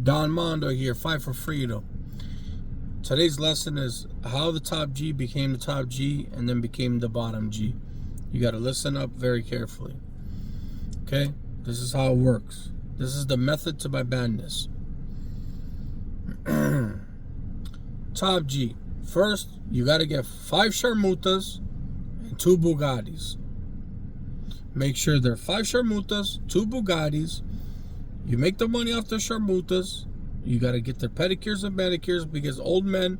Don Mondo here, Fight for Freedom. Today's lesson is how the top G became the top G and then became the bottom G. You got to listen up very carefully. Okay? This is how it works. This is the method to my madness. Top G. First, you got to get 5 Sharmutas and 2 Bugattis. Make sure they're 5 Sharmutas, 2 Bugattis. You make the money off the Sharmutas. You got to get their pedicures and manicures because old men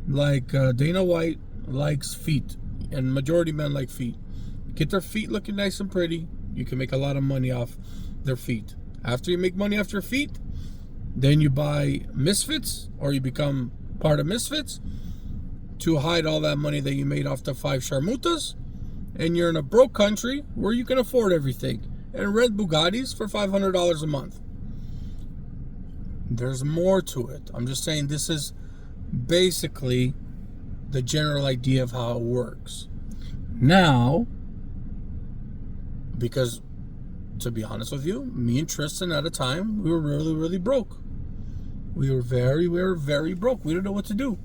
like Dana White likes feet, and majority men like feet. Get their feet looking nice and pretty. You can make a lot of money off their feet. After you make money off their feet, then you buy MisFits, or you become part of MisFits to hide all that money that you made off the 5 Sharmutas, and you're in a broke country where you can afford everything and rent Bugattis for $500 a month. There's more to it. I'm just saying this is basically the general idea of how it works. Now, because to be honest with you, me and Tristan at a time, we were really broke. We were very broke. We didn't know what to do.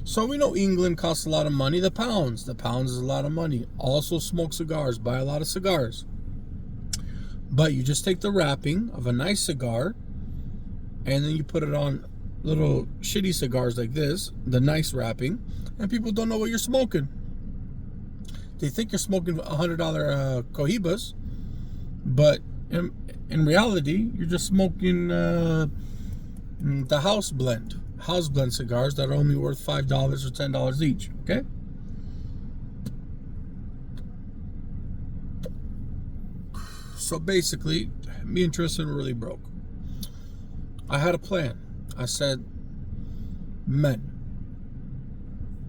So we know England costs a lot of money. The pounds is a lot of money. Also smoke cigars, buy a lot of cigars. But you just take the wrapping of a nice cigar and then you put it on little shitty cigars like this, the nice wrapping, and people don't know what you're smoking. They think you're smoking $100 Cohibas, but in reality, you're just smoking the house blend cigars that are only worth $5 or $10 each, okay? So basically, me and Tristan were really broke. I had a plan. I said, men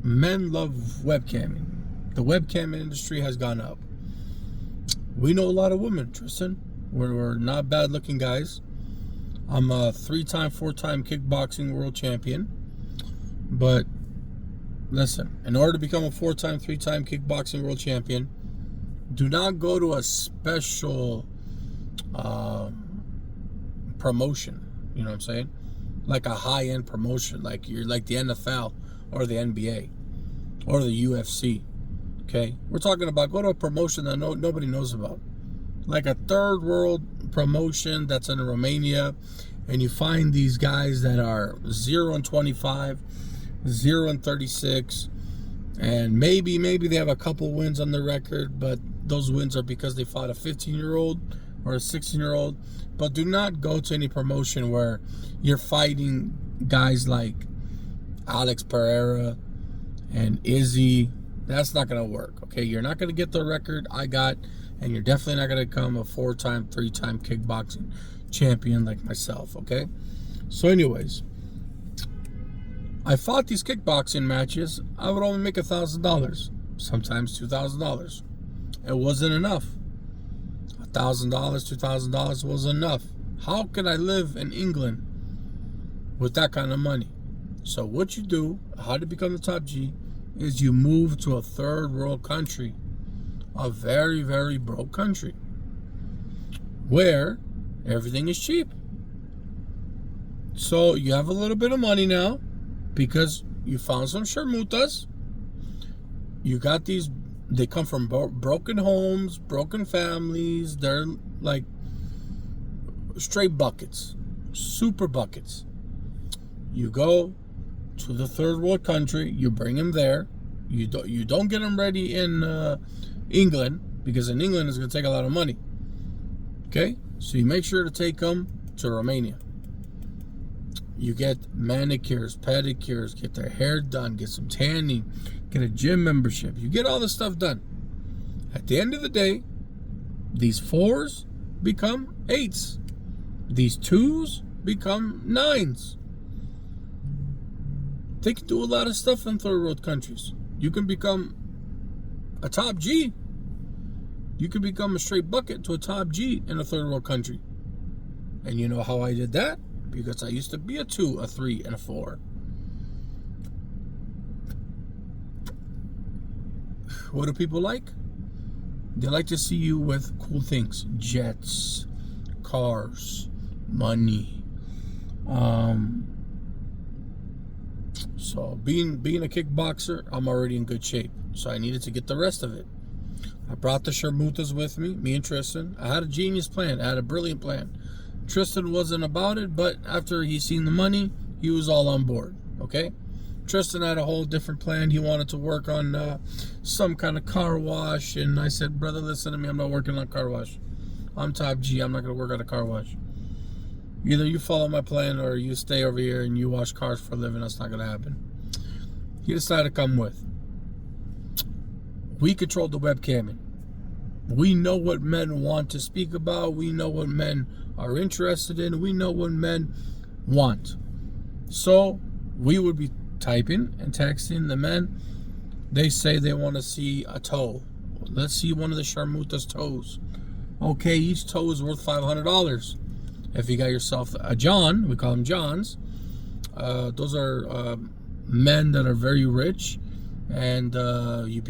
love webcamming. The webcamming industry has gone up. We know a lot of women, Tristan. We're not bad looking guys. I'm a 3-time, 4-time kickboxing world champion. But listen, in order to become a 4-time, 3-time kickboxing world champion, do not go to a special promotion. You know what I'm saying? Like a high-end promotion, like you're like the NFL or the NBA or the UFC. Okay, we're talking about go to a promotion that nobody knows about, like a third world promotion that's in Romania, and you find these guys that are 0-25, 0-36, and maybe they have a couple wins on their record, but those wins are because they fought a 15-year-old or a 16-year-old. But do not go to any promotion where you're fighting guys like Alex Pereira and Izzy. That's not going to work, okay? You're not going to get the record I got, and you're definitely not going to become a 4-time, 3-time kickboxing champion like myself, okay? So anyways, I fought these kickboxing matches. I would only make $1,000, sometimes $2,000. It wasn't enough. $1,000, $2,000 wasn't enough. How can I live in England with that kind of money? So what you do, how to become the top G, is you move to a third world country, a very broke country, where everything is cheap. So you have a little bit of money now because you found some Sharmutas. You got these. They come from broken homes, broken families. They're like straight buckets, super buckets. You go to the third world country. You bring them there. You don't get them ready in England, because in England it's going to take a lot of money. Okay, so you make sure to take them to Romania. You get manicures, pedicures, get their hair done, get some tanning, get a gym membership. You get all this stuff done. At the end of the day, these 4s become 8s. These 2s become 9s. They can do a lot of stuff in third world countries. You can become a top G. You can become a straight bucket to a top G in a third world country. And you know how I did that? Because I used to be a 2, a 3, and a 4. What do people like? They like to see you with cool things. Jets, cars, money, So being a kickboxer, I'm already in good shape. So I needed to get the rest of it. I brought the sharmutas with me and Tristan. I had a genius plan. I had a brilliant plan. Tristan wasn't about it, but after he seen the money, he was all on board. Okay? Tristan had a whole different plan. He wanted to work on some kind of car wash, and I said, brother, listen to me. I'm not working on car wash. I'm top G. I'm not going to work on a car wash. Either you follow my plan or you stay over here and you wash cars for a living. That's not going to happen. He decided to come with. We control the webcamming. We know what men want to speak about. We know what men are interested in. We know what men want. So we would be typing and texting the men. They say they want to see a toe. Let's see one of the sharmuta's toes. Okay, each toe is worth $500. If you got yourself a John, we call them Johns. Those are men that are very rich, and you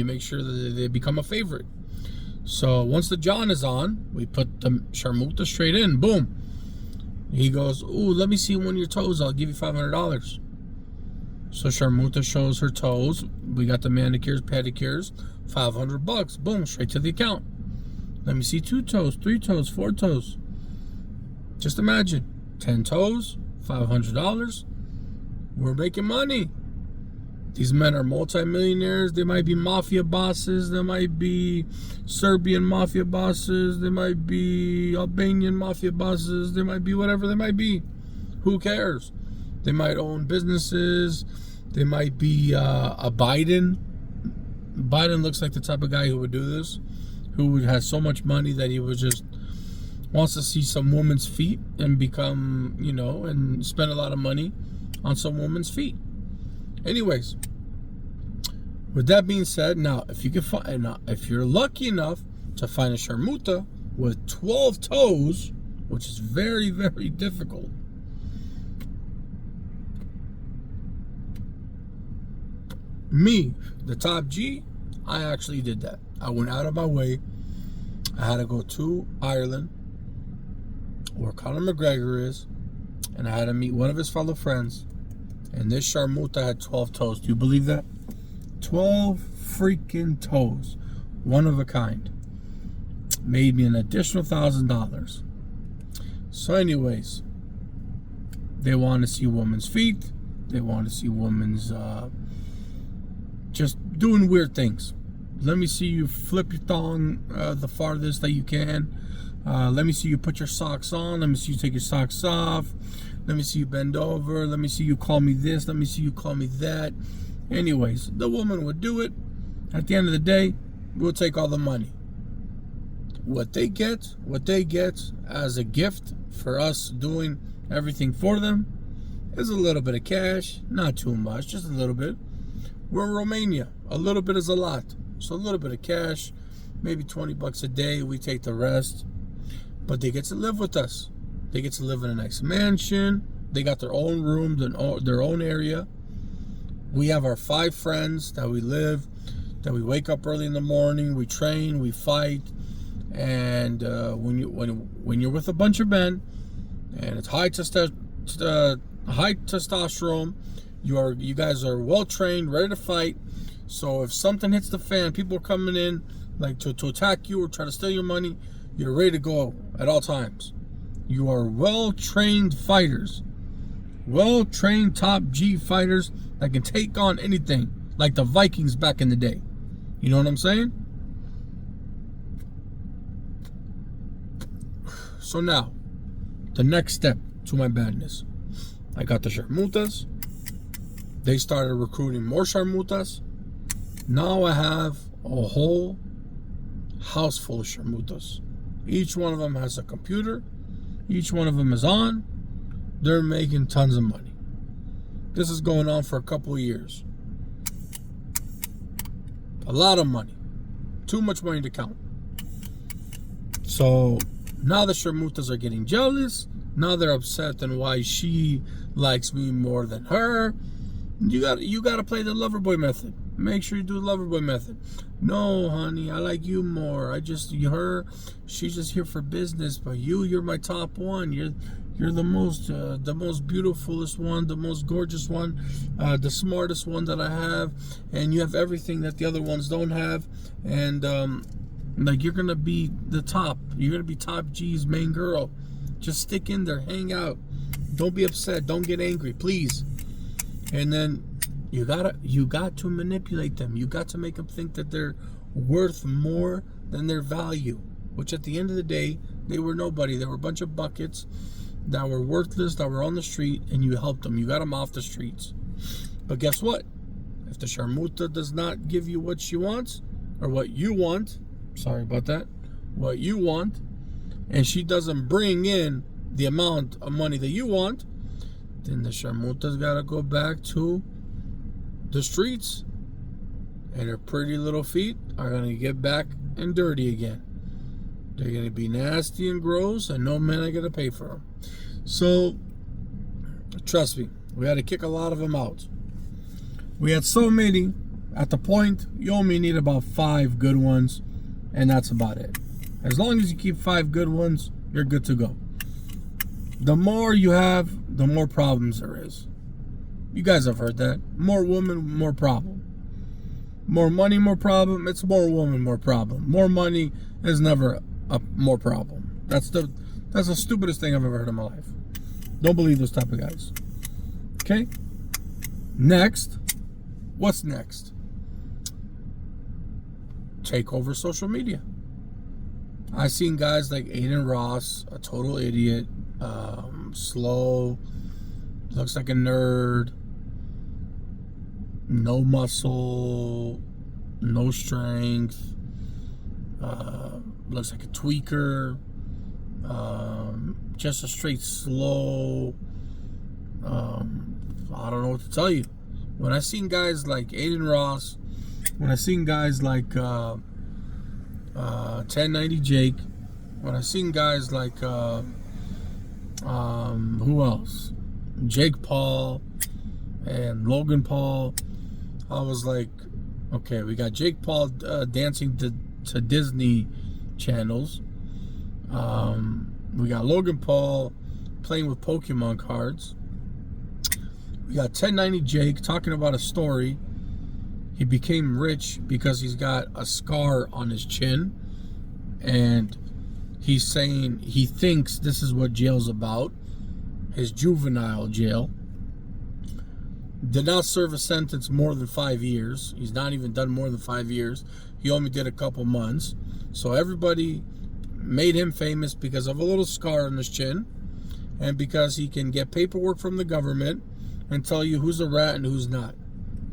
make sure that they become a favorite. So once the John is on, we put the sharmuta straight in. Boom. He goes, ooh, let me see one of your toes. I'll give you $500. So Sharmuta shows her toes. We got the manicures, pedicures, $500. Boom, straight to the account. Let me see 2 toes, 3 toes, 4 toes. Just imagine, 10 toes, $500. We're making money. These men are multimillionaires. They might be mafia bosses. They might be Serbian mafia bosses. They might be Albanian mafia bosses. They might be whatever they might be. Who cares? They might own businesses. They might be a Biden. Biden looks like the type of guy who would do this, who would have so much money that he would just wants to see some woman's feet and become, and spend a lot of money on some woman's feet. Anyways, with that being said, now if you can find, if you're lucky enough to find a sharmuta with 12 toes, which is very, very difficult, me, the top G, I actually did that. I went out of my way. I had to go to Ireland, where Conor McGregor is, and I had to meet one of his fellow friends. And this sharmuta had 12 toes. Do you believe that? 12 freaking toes. One of a kind. Made me an additional $1,000. So anyways, they want to see women's feet. They want to see women's just doing weird things. Let me see you flip your thong the farthest that you can. Let me see you put your socks on. Let me see you take your socks off. Let me see you bend over. Let me see you call me this. Let me see you call me that. Anyways, the woman would do it. At the end of the day, we'll take all the money. What they get as a gift for us doing everything for them is a little bit of cash. Not too much, just a little bit. We're in Romania. A little bit is a lot. So a little bit of cash, maybe $20 a day. We take the rest. But they get to live with us. They get to live in a nice mansion. They got their own room, their own area. We have our 5 friends that we live, that we wake up early in the morning, we train, we fight. And when you're with a bunch of men, and it's high testosterone, you guys are well trained, ready to fight. So if something hits the fan, people are coming in like to attack you or try to steal your money, you're ready to go at all times. You are well-trained fighters. Well-trained top G fighters that can take on anything, like the Vikings back in the day. You know what I'm saying? So now, the next step to my badness. I got the sharmutas. They started recruiting more sharmutas. Now I have a whole house full of sharmutas. Each one of them has a computer. Each one of them is on. They're making tons of money. This is going on for a couple of years. A lot of money. Too much money to count. So now the sharmutas are getting jealous. Now they're upset on why she likes me more than her. You got to play the lover boy method. Make sure you do the lover boy method. No, honey, I like you more. She's just here for business, but you're my top one. You're the most beautifulest one, the most gorgeous one, the smartest one that I have, and you have everything that the other ones don't have, and like you're gonna be the top. You're gonna be Top G's main girl. Just stick in there, hang out. Don't be upset. Don't get angry, please. And then you got to manipulate them. You got to make them think that they're worth more than their value. Which at the end of the day, they were nobody. They were a bunch of buckets that were worthless, that were on the street, and you helped them. You got them off the streets. But guess what? If the sharmuta does not give you what she wants, or what you want, sorry about that, what you want, and she doesn't bring in the amount of money that you want, then the sharmuta's got to go back to the streets, and her pretty little feet are going to get back and dirty again. They're going to be nasty and gross, and no man are going to pay for them. So, trust me, we had to kick a lot of them out. We had so many, at the point, you only need about 5 good ones, and that's about it. As long as you keep 5 good ones, you're good to go. The more you have, the more problems there is. You guys have heard that. More woman, more problem. More money, more problem. It's more woman, more problem. More money is never a more problem. That's the stupidest thing I've ever heard in my life. Don't believe those type of guys. Okay? Next. What's next? Take over social media. I've seen guys like Aiden Ross, a total idiot, slow, looks like a nerd, no muscle, no strength, looks like a tweaker, just a straight slow. I don't know what to tell you. When I seen guys like Aiden Ross, when I seen guys like 1090 Jake, when I seen guys like who else? Jake Paul and Logan Paul, I was like, okay, we got Jake Paul dancing to Disney channels. We got Logan Paul playing with Pokemon cards. We got 1090 Jake talking about a story. He became rich because he's got a scar on his chin, and he's saying he thinks this is what jail's about. His juvenile jail. Did not serve a sentence more than 5 years. He's not even done more than 5 years. He only did a couple months. So everybody made him famous because of a little scar on his chin, and because he can get paperwork from the government and tell you who's a rat and who's not.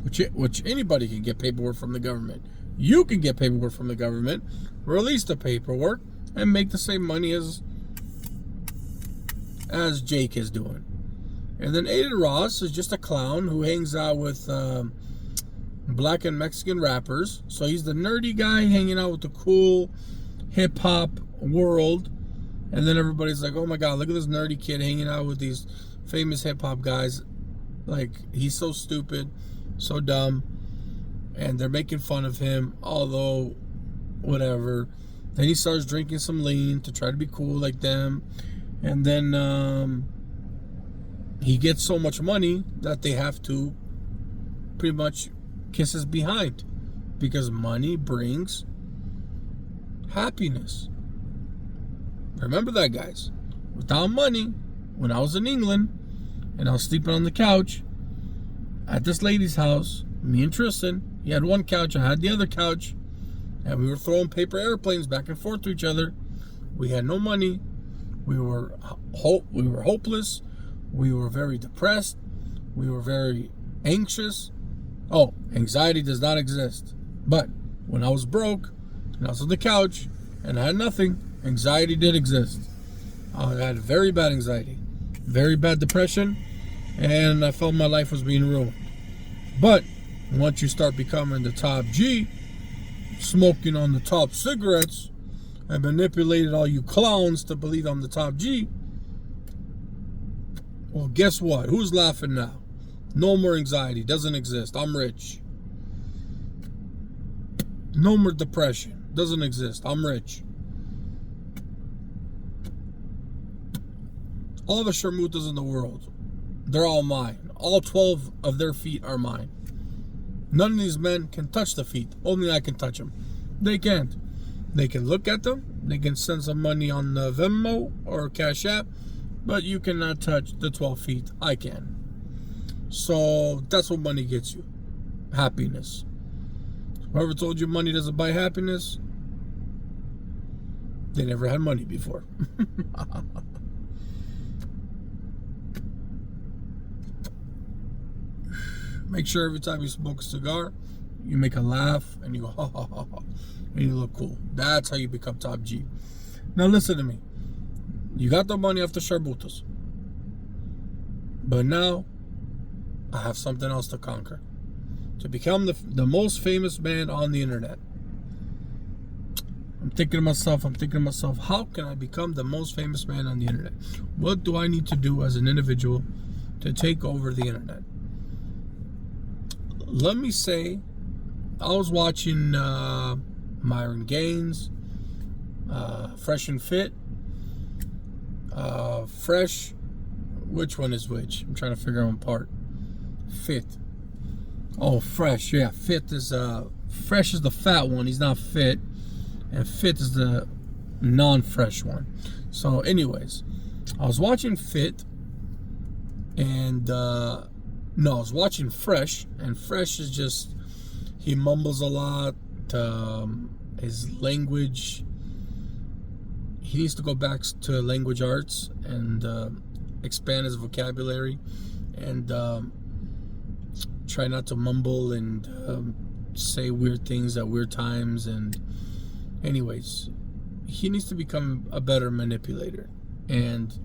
Which anybody can get paperwork from the government. You can get paperwork from the government, release the paperwork, and make the same money as Jake is doing. And then Aiden Ross is just a clown who hangs out with black and Mexican rappers. So he's the nerdy guy hanging out with the cool hip-hop world. And then everybody's like, oh my God, look at this nerdy kid hanging out with these famous hip-hop guys. Like, he's so stupid, so dumb. And they're making fun of him, although, whatever. Then he starts drinking some lean to try to be cool like them. And then he gets so much money that they have to pretty much kiss his behind, because money brings happiness. Remember that, guys. Without money, when I was in England and I was sleeping on the couch at this lady's house, me and Tristan, he had one couch, I had the other couch, and we were throwing paper airplanes back and forth to each other. We had no money. We were hopeless. We were very depressed. We were very anxious. Oh, anxiety does not exist. But when I was broke and I was on the couch and I had nothing, anxiety did exist. I had very bad anxiety, very bad depression, and I felt my life was being ruined. But once you start becoming the top G, smoking on the top cigarettes, and manipulated all you clowns to believe I'm the top G, well, guess what? Who's laughing now? No more anxiety. Doesn't exist. I'm rich. No more depression. Doesn't exist. I'm rich. All the sharmutas in the world, they're all mine. All 12 of their feet are mine. None of these men can touch the feet. Only I can touch them. They can't. They can look at them. They can send some money on the Venmo or Cash App. But you cannot touch the 12 feet. I can. So that's what money gets you. Happiness. Whoever told you money doesn't buy happiness, they never had money before. Make sure every time you smoke a cigar, you make a laugh and you go, ha ha ha ha, and you look cool. That's how you become top G. Now listen to me. You got the money off the sharbutas. But now, I have something else to conquer. To become the most famous man on the internet. I'm thinking to myself, how can I become the most famous man on the internet? What do I need to do as an individual to take over the internet? Let me say, I was watching Myron Gaines, Fresh and Fit, Fresh, which one is which? I'm trying to figure out one part. Fit. Oh, Fresh, yeah. Fit is, Fresh is the fat one, he's not fit. And Fit is the non-fresh one. So anyways, I was watching Fit, and I was watching Fresh, and Fresh is just, he mumbles a lot. His language, he needs to go back to language arts and expand his vocabulary, and try not to mumble and say weird things at weird times. And anyways, he needs to become a better manipulator and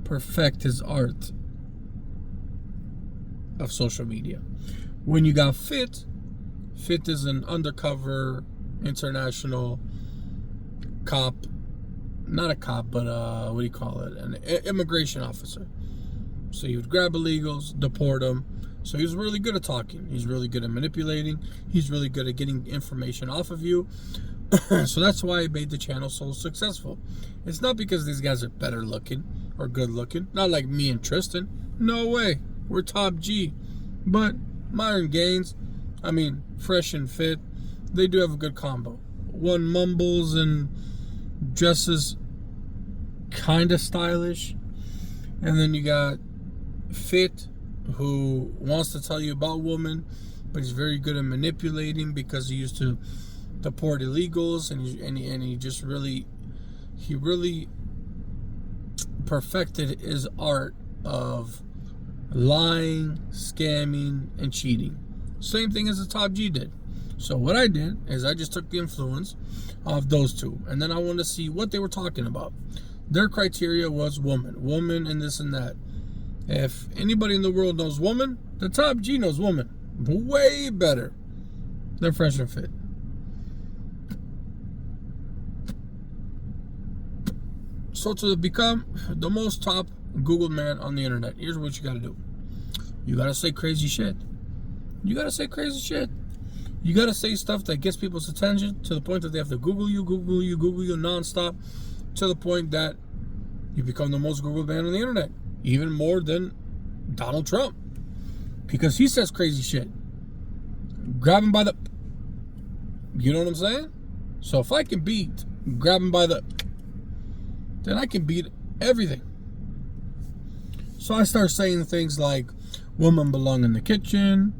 perfect his art of social media. When you got Fit is an undercover international cop, not a cop, but what do you call it? An immigration officer. So he would grab illegals, deport them. So he's really good at talking. He's really good at manipulating. He's really good at getting information off of you. So that's why I made the channel so successful. It's not because these guys are better looking or good looking. Not like me and Tristan. No way. We're top G. But Myron Gaines, Fresh and Fit, they do have a good combo. One mumbles and dresses kind of stylish. And then you got Fit, who wants to tell you about women, but he's very good at manipulating because he used to deport illegals, and he just really perfected his art of lying, scamming, and cheating. Same thing as the top G did. So what I did is I just took the influence of those two, and then I wanted to see what they were talking about. Their criteria was woman, and this and that. If anybody in the world knows woman, the top G knows woman way better than Fresh and Fit. So to become the most top Googled man on the internet, here's what you gotta do. You gotta say crazy shit. You gotta say stuff that gets people's attention to the point that they have to Google you nonstop, to the point that you become the most Googled man on the internet. Even more than Donald Trump. Because he says crazy shit. Grab him by the... You know what I'm saying? So if I can beat grab him by the... then I can beat everything. So I start saying things like, women belong in the kitchen.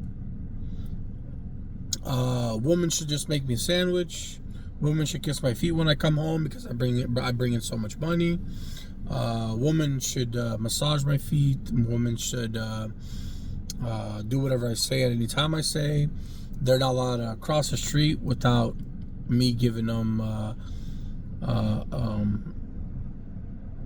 Women should just make me a sandwich. Women should kiss my feet when I come home because I bring in so much money. Women should massage my feet. Women should do whatever I say at any time I say. They're not allowed to cross the street without me giving them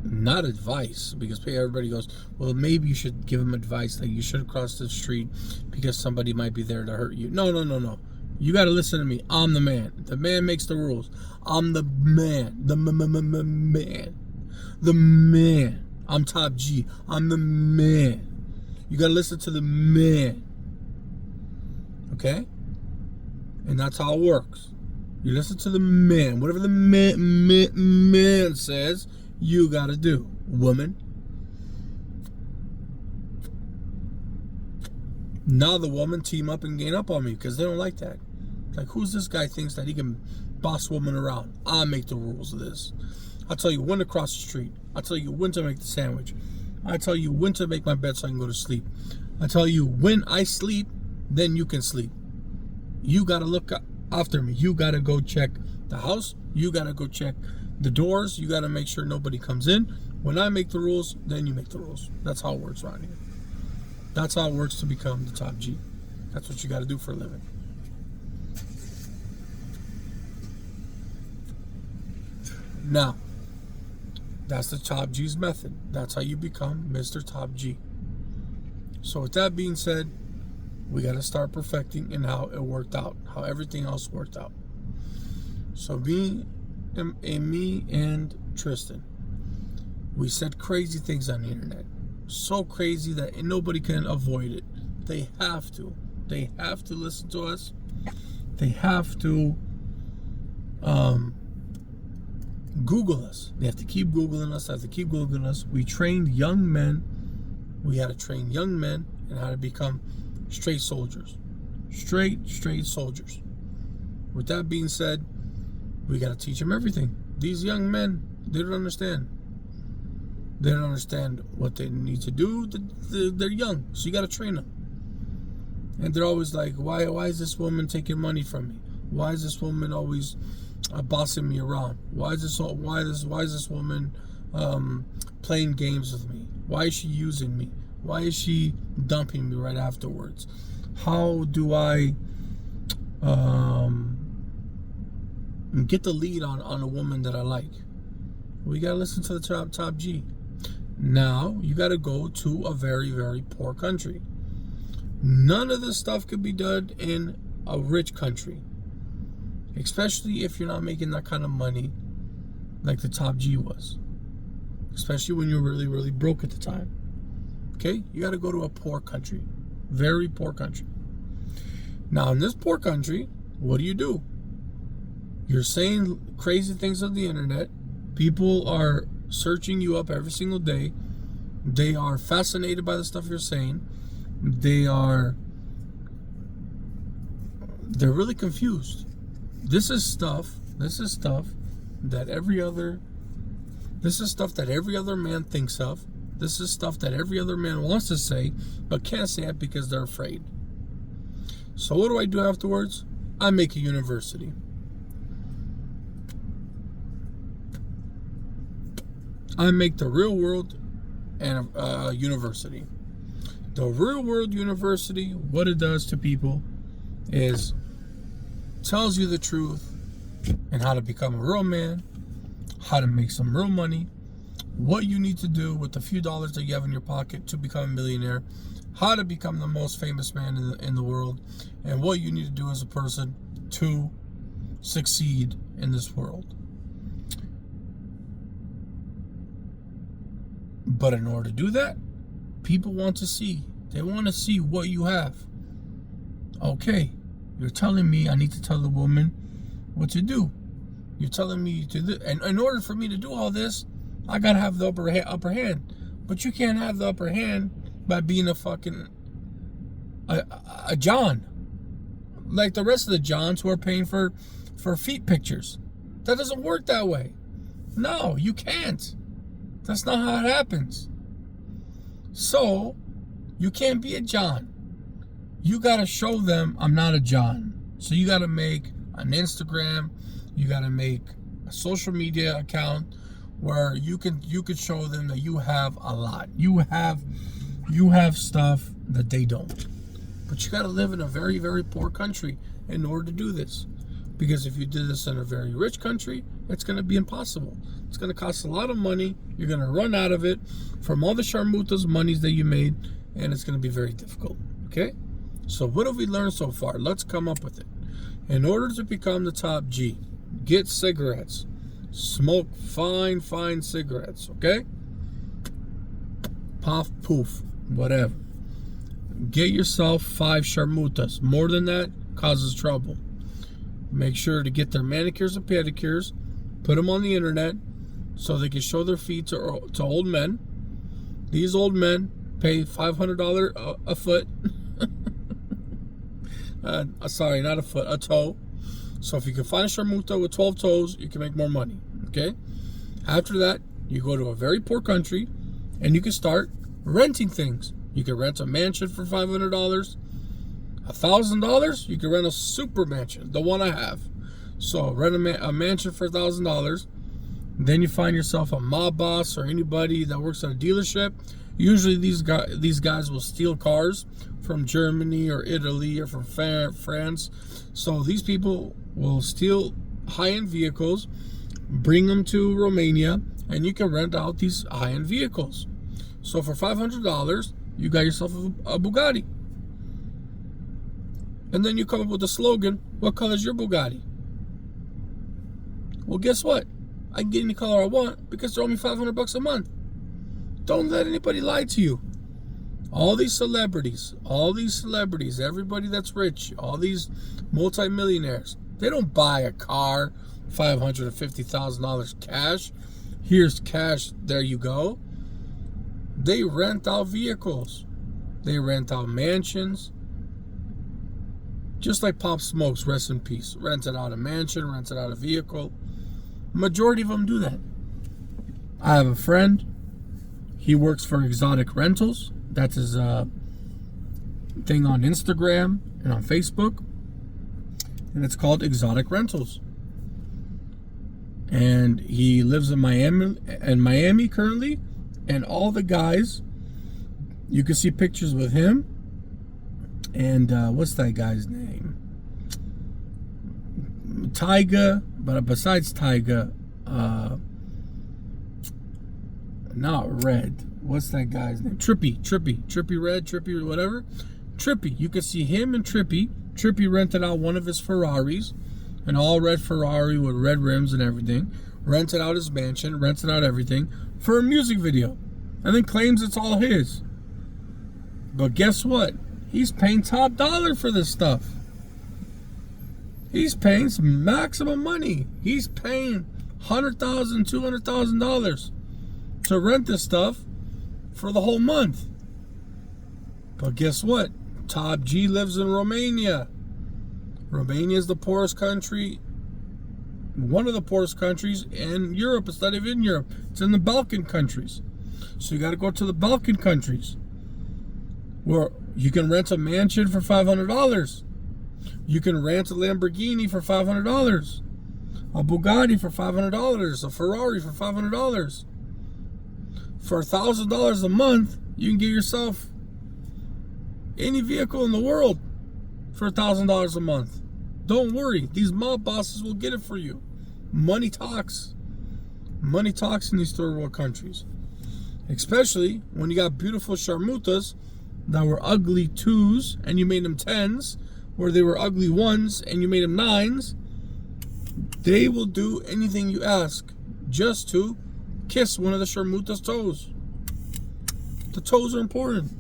not advice, because everybody goes, well, maybe you should give them advice that you shouldn't cross the street because somebody might be there to hurt you. No. You got to listen to me. I'm the man. The man makes the rules. I'm the man. The man. The man. I'm top G. I'm the man. You got to listen to the man. Okay? And that's how it works. You listen to the man. Whatever the man says, you got to do. Woman. Now the woman team up and gain up on me because they don't like that. Like, who's this guy thinks that he can boss woman around? I'll make the rules of this. I'll tell you when to cross the street. I'll tell you when to make the sandwich. I'll tell you when to make my bed so I can go to sleep. I'll tell you when I sleep, then you can sleep. You got to look after me. You got to go check the house. You got to go check the doors. You got to make sure nobody comes in. When I make the rules, then you make the rules. That's how it works around here. That's how it works to become the top G. That's what you got to do for a living. Now, that's the top G's method. That's how you become Mr. Top G. So with that being said, we got to start perfecting in how it worked out, how everything else worked out. So me and Tristan, we said crazy things on the internet. So crazy that nobody can avoid it. They have to. They have to listen to us. They have to Google us. They have to keep Googling us. They have to keep Googling us. We trained young men. We had to train young men in how to become straight soldiers. Straight soldiers. With that being said, we got to teach them everything. These young men, they don't understand. They don't understand what they need to do. They're young, so you got to train them. And they're always like, why is this woman taking money from me? Why is this woman always bossing me around? Why is this woman playing games with me? Why is she using me? Why is she dumping me right afterwards? How do I get the lead on a woman that I like? Well, you gotta listen to the top G. Now you gotta go to a very, very poor country. None of this stuff could be done in a rich country, especially if you're not making that kind of money like the top G was, especially when you're really, really broke at the time. Okay, you got to go to a poor country, very poor country. Now in this poor country, what do? You're saying crazy things on the internet. People are searching you up every single day. They are fascinated by the stuff you're saying. They're really confused. This is stuff that every other man thinks of. This is stuff that every other man wants to say, but can't say it because they're afraid. So what do I do afterwards? I make a university. I make the real world and university. The real world university, what it does to people is tells you the truth and how to become a real man, how to make some real money, what you need to do with the few dollars that you have in your pocket to become a millionaire, how to become the most famous man in the world, and what you need to do as a person to succeed in this world. But in order to do that, people want to see. They want to see what you have. Okay, you're telling me I need to tell the woman what to do. You're telling me to do, and in order for me to do all this, I gotta have the upper hand. But you can't have the upper hand by being a fucking a John, like the rest of the Johns who are paying for feet pictures. That doesn't work that way. No, you can't. That's not how it happens. So, you can't be a John. You gotta show them I'm not a John. So you gotta make an Instagram. You gotta make a social media account where you could show them that you have a lot. You have stuff that they don't. But you gotta live in a very, very poor country in order to do this. Because if you did this in a very rich country, it's gonna be impossible. It's gonna cost a lot of money. You're gonna run out of it from all the sharmutas monies that you made, and it's gonna be very difficult. Okay? So what have we learned so far? Let's come up with it. In order to become the top G, get cigarettes. Smoke fine cigarettes, okay? Puff, poof, whatever. Get yourself 5 sharmutas. More than that causes trouble. Make sure to get their manicures and pedicures. Put them on the internet so they can show their feet to old men. These old men pay $500 a foot Sorry, not a foot, a toe. So if you can find a sharmuta with 12 toes, you can make more money, okay? After that, you go to a very poor country, and you can start renting things. You can rent a mansion for $500. $1,000, you can rent a super mansion, the one I have. So rent a mansion for $1,000. Then you find yourself a mob boss or anybody that works at a dealership. Usually these guys will steal cars from Germany or Italy or from France. So these people will steal high-end vehicles, bring them to Romania, and you can rent out these high-end vehicles. So for $500, you got yourself a Bugatti. And then you come up with a slogan, what color is your Bugatti? Well, guess what? I can get any color I want because they're only $500 a month. Don't let anybody lie to you. All these celebrities, everybody that's rich, all these multimillionaires, they don't buy a car, $550,000 cash. Here's cash, there you go. They rent out vehicles. They rent out mansions. Just like Pop Smokes, rest in peace. Rented out a mansion, rented out a vehicle. Majority of them do that. I have a friend. He works for Exotic Rentals. That's his thing on Instagram and on Facebook. And it's called Exotic Rentals. And he lives in Miami currently. And all the guys, you can see pictures with him. And what's that guy's name? Tyga. But besides Tyga, not Red. What's that guy's name? Trippy Red, Trippy whatever. Trippy. You can see him and Trippy. Trippy rented out one of his Ferraris, an all red Ferrari with red rims and everything. Rented out his mansion, rented out everything for a music video, and then claims it's all his. But guess what? He's paying top dollar for this stuff. He's paying some maximum money. He's paying $100,000, $200,000 to rent this stuff for the whole month. But guess what? Top G lives in Romania. Romania is the poorest country, one of the poorest countries in Europe. It's not even in Europe. It's in the Balkan countries. So you got to go to the Balkan countries where you can rent a mansion for $500. You can rent a Lamborghini for $500, a Bugatti for $500, a Ferrari for $500. For $1,000 a month, you can get yourself any vehicle in the world for $1,000 a month. Don't worry, these mob bosses will get it for you. Money talks. Money talks in these third world countries. Especially when you got beautiful sharmutas that were ugly 2s and you made them 10s, where they were ugly 1s and you made them 9s. They will do anything you ask just to kiss one of the sharmuta's toes. The toes are important.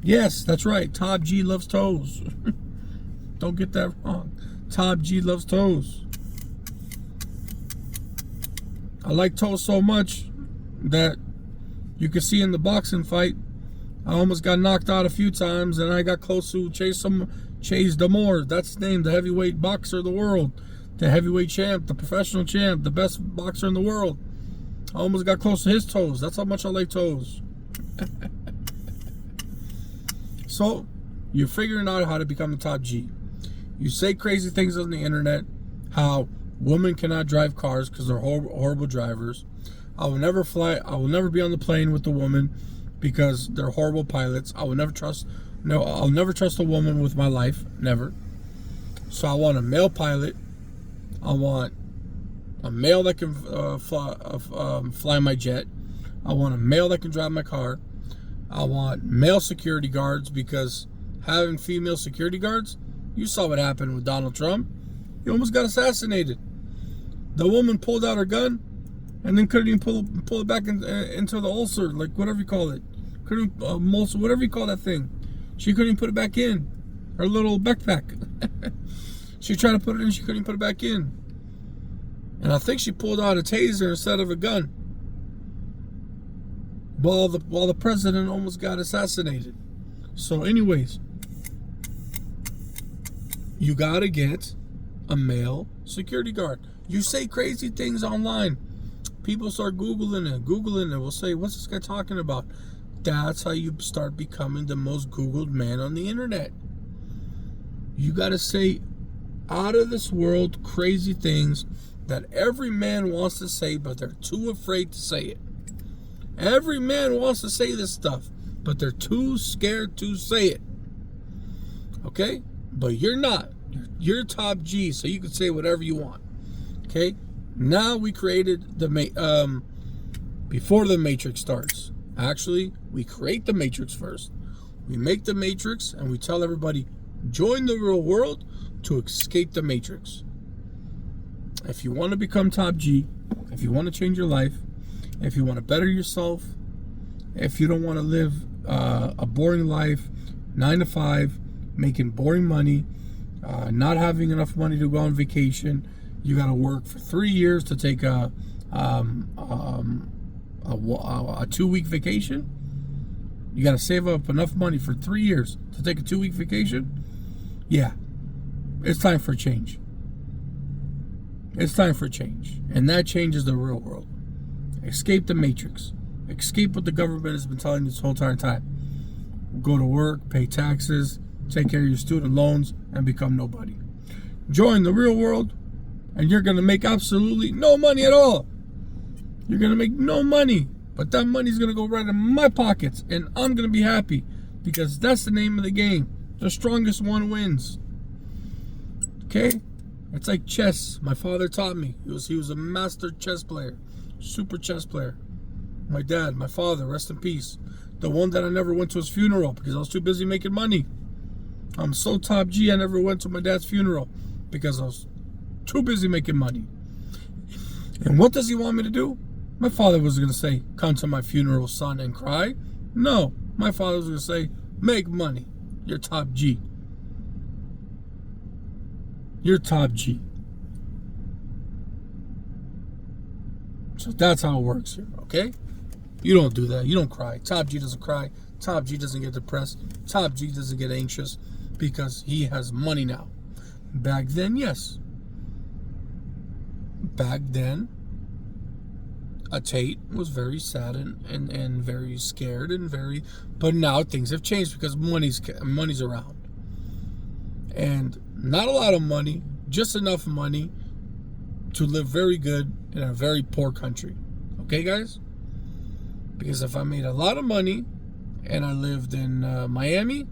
Yes, that's right. Top G loves toes. Don't get that wrong. Top G loves toes. I like toes so much that you can see in the boxing fight, I almost got knocked out a few times, and I got close to Chase Damore. That's his name, the heavyweight boxer of the world, the heavyweight champ, the professional champ, the best boxer in the world. I almost got close to his toes. That's how much I like toes. So, you're figuring out how to become the top G. You say crazy things on the internet, how women cannot drive cars because they're horrible drivers. I will never be on the plane with a woman because they're horrible pilots. I'll never trust a woman with my life, never. So I want a male pilot. I want a male that can fly my jet. I want a male that can drive my car. I want male security guards, because having female security guards, you saw what happened with Donald Trump. He almost got assassinated. The woman pulled out her gun and then couldn't even pull it back into the ulcer, like whatever you call it. Couldn't whatever you call that thing. She couldn't even put it back in. Her little backpack. She tried to put it in, she couldn't even put it back in. And I think she pulled out a taser instead of a gun. While the president almost got assassinated. So anyways, you got to get a male security guard. You say crazy things online. People start Googling it. Will say, what's this guy talking about? That's how you start becoming the most Googled man on the internet. You got to say out of this world crazy things that every man wants to say, but they're too afraid to say it. Every man wants to say this stuff, but they're too scared to say it. Okay? But you're not. You're top G, so you can say whatever you want. Okay? Now we created the before the Matrix starts. Actually, we create the Matrix first. We make the Matrix and we tell everybody, join the real world to escape the Matrix. If you want to become top G, if you want to change your life, if you want to better yourself, if you don't want to live a boring life, 9 to 5, making boring money, not having enough money to go on vacation, you got to work for 3 years to take a 2-week vacation. You got to save up enough money for 3 years to take a 2-week vacation. Yeah, it's time for change. It's time for change. And that changes the real world. Escape the Matrix. Escape what the government has been telling you this whole entire time. Go to work, pay taxes, take care of your student loans, and become nobody. Join the real world, and you're going to make absolutely no money at all. You're going to make no money. But that money's going to go right in my pockets, and I'm going to be happy because that's the name of the game. The strongest one wins. Okay? It's like chess. My father taught me. He was a master chess player. Super chess player. My dad, my father, rest in peace. The one that I never went to his funeral because I was too busy making money. I'm so top G, I never went to my dad's funeral because I was too busy making money. And what does he want me to do? My father was going to say, come to my funeral, son, and cry. No, my father was going to say, make money. You're top G. You're top G. So that's how it works here, okay? You don't do that. You don't cry. Top G doesn't cry. Top G doesn't get depressed. Top G doesn't get anxious because he has money now. Back then, yes. Back then, a Tate was very sad and very scared and very... But now things have changed because money's around. And not a lot of money, just enough money to live very good in a very poor country. Okay, guys? Because if I made a lot of money and I lived in Miami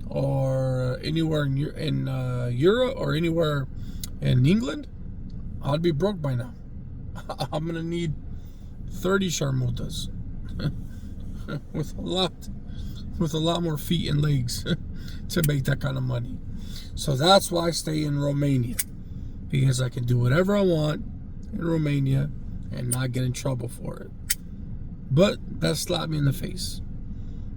or anywhere in Europe or anywhere in England, I'd be broke by now. I'm going to need 30 sharmutas with a lot more feet and legs to make that kind of money. So that's why I stay in Romania, because I can do whatever I want in Romania and not get in trouble for it. But that slapped me in the face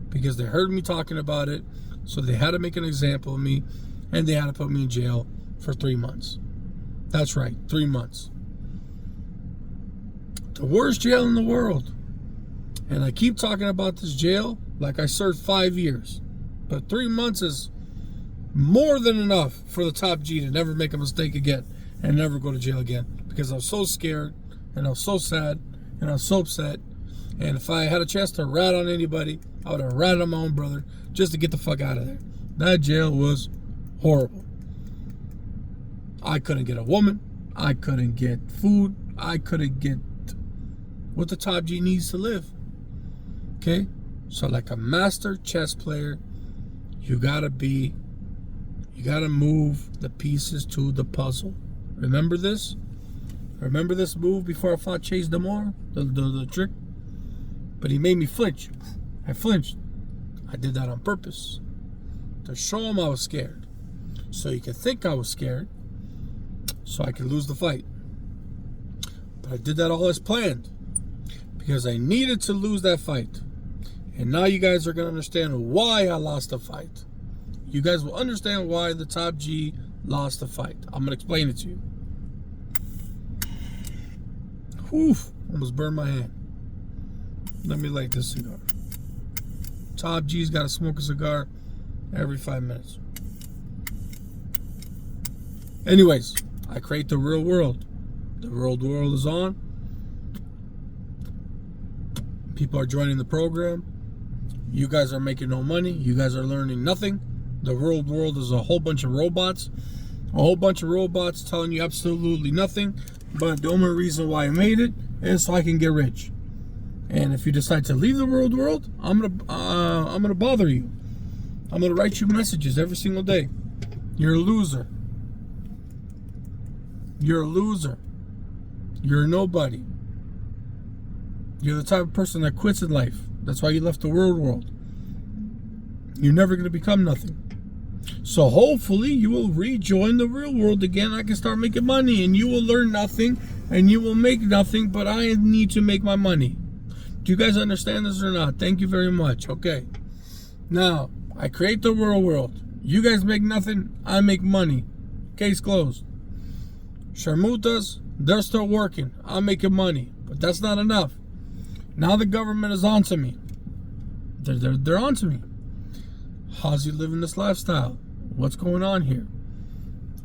because they heard me talking about it, so they had to make an example of me and they had to put me in jail for 3 months. That's right, 3 months. The worst jail in the world. And I keep talking about this jail like I served 5 years. But 3 months is more than enough for the top G to never make a mistake again and never go to jail again. Because I was so scared and I was so sad and I was so upset. And if I had a chance to rat on anybody, I would have ratted on my own brother just to get the fuck out of there. That jail was horrible. I couldn't get a woman. I couldn't get food. I couldn't get what the top G needs to live. Okay? So like a master chess player, you gotta move the pieces to the puzzle. Remember this? Remember this move before I fought Chase Damore? The trick? But he made me flinch. I flinched. I did that on purpose. To show him I was scared. So he could think I was scared. So I could lose the fight. But I did that all as planned. Because I needed to lose that fight. And now you guys are going to understand why I lost the fight. You guys will understand why the top G lost the fight. I'm going to explain it to you. Whew, almost burned my hand. Let me light this cigar. Top G's got to smoke a cigar every 5 minutes. Anyways, I create the real world. The real world is on. People are joining the program. You guys are making no money. You guys are learning nothing. The real world is a whole bunch of robots. A whole bunch of robots telling you absolutely nothing. But the only reason why I made it is so I can get rich. And if you decide to leave the real world, I'm gonna bother you. I'm gonna write you messages every single day. You're a loser. You're a loser. You're a nobody. You're the type of person that quits in life. That's why you left the real world. You're never gonna become nothing. So hopefully you will rejoin the real world again. I can start making money, and you will learn nothing, and you will make nothing, but I need to make my money. Do you guys understand this or not? Thank you very much. Okay. Now, I create the real world. You guys make nothing, I make money. Case closed. Sharmutas, they're still working. I'm making money. But that's not enough. Now the government is on to me. They're on to me. How's he living this lifestyle? What's going on here?